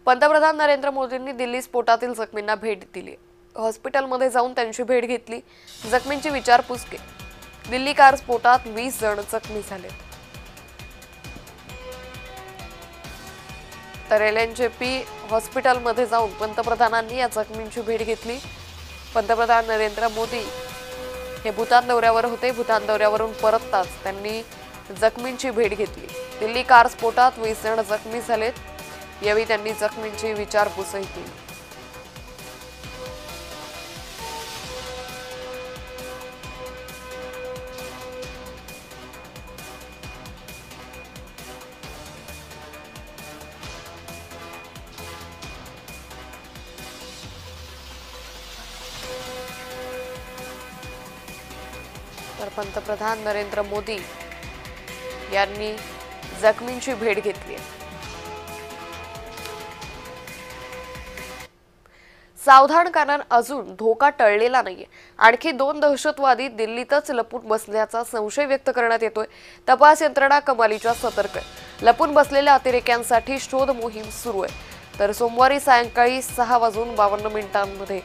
पंतप्रधान नरेंद्र मोदींनी दिल्ली स्फोटातील जखमींना भेट दिली। हॉस्पिटलमध्ये जाऊन त्यांची भेट घेतली, जखमींची विचारपूस केली। दिल्ली कार स्फोटात 20 जण जखमी झाले। तर एलएनजेपी हॉस्पिटलमध्ये जाऊन पंतप्रधानांनी या जखमींची भेट घेतली। पंतप्रधान नरेंद्र मोदी हे भूतान दौऱ्यावर होते। भूतान दौऱ्यावरून परतताच त्यांनी जखमींची भेट घेतली। दिल्ली कार स्फोटात 20 जण जखमी झालेत। यावेळी त्यांनी जखमींची विचारपूसही केली। तर पंतप्रधान नरेंद्र मोदी यांनी जखमींची भेट घेतली। सावधान, कारण अजून धोका टळलेला नाहीये। आणखी 2 दहशतवादी दिल्लीतच लपून बसल्याचा संशय व्यक्त करण्यात येतोय। तपास यंत्रणा कमालीच्या सतर्क आहे। लपून बसलेल्या अतिरेक्यांसाठी शोध मोहीम सुरू आहे। तर सोमवारी सायंकाळी 6:52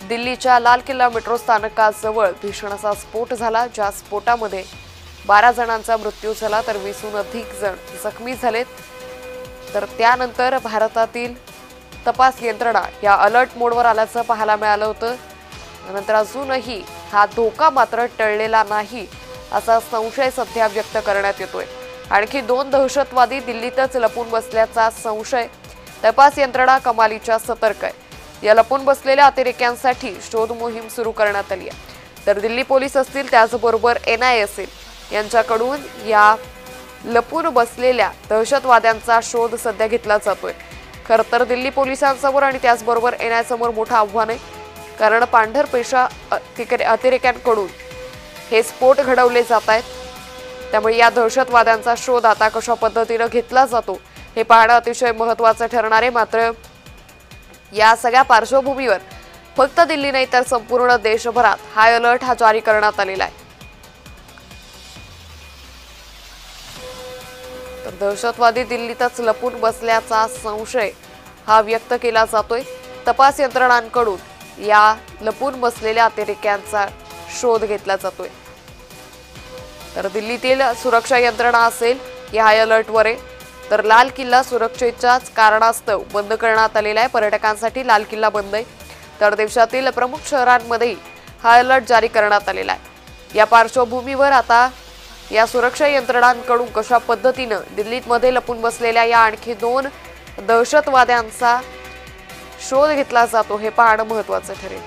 दिल्लीच्या लाल किल्ला मेट्रो स्थानकाजवळ भीषण असा स्फोट झाला, ज्या स्फोटामध्ये 12 जणांचा मृत्यू झाला तर 20हून अधिक जण जखमी झालेत। तर त्यानंतर भारतातील तपास यंत्रणा या अलर्ट मोडवर आल्याचं पाहायला मिळालं होतं। नंतर अजूनही हा धोका मात्र टळलेला नाही असा संशय सध्या व्यक्त करण्यात येतोय। आणखी 2 दहशतवादी दिल्लीतच लपून बसल्याचा संशय, तपास यंत्रणा कमालीच्या सतर्क आहे। या लपून बसलेल्या अतिरेक्यांसाठी शोध मोहीम सुरू करण्यात आली आहे। तर दिल्ली पोलीस असतील, त्याचबरोबर एनआयए असेल, यांच्याकडून या लपून बसलेल्या दहशतवाद्यांचा शोध सध्या घेतला जातोय। खरं तर दिल्ली पोलिसांसमोर आणि त्याचबरोबर एनआयए समोर मोठं आव्हान आहे, कारण पांढरपेशा अतिरेक्यांकडून हे स्फोट घडवले जात आहेत। त्यामुळे या दहशतवाद्यांचा शोध आता कशा पद्धतीने घेतला जातो हे पाहणं अतिशय महत्त्वाचं ठरणार आहे। मात्र या सगळ्या पार्श्वभूमीवर फक्त दिल्ली नाही तर संपूर्ण देशभरात हाय अलर्ट जारी करण्यात आलेला आहे। तर दहशतवादी दिल्लीतच लपून बसल्याचा संशय हा व्यक्त केला जातोय। तपास यंत्रणांकडून या लपून बसलेल्या अतिरेक्यांचा शोध घेतला जातोय। तर दिल्लीतील सुरक्षा यंत्रणा असेल या हाय अलर्टवर आहे। तर लाल किल्ला सुरक्षेच्याच कारणास्तव बंद करण्यात आलेला आहे। पर्यटकांसाठी लाल किल्ला बंद आहे। तर देशातील प्रमुख शहरांमध्ये हाय अलर्ट जारी करण्यात आलेला आहे। या पार्श्वभूमीवर आता या सुरक्षा यंत्रणांकडून कशा पद्धतीने दिल्लीमध्ये लपून बसलेल्या या आणखी 2 दहशतवाद्यांचा शोध घेतला जातो हे पाहणं महत्त्वाचं ठरेल।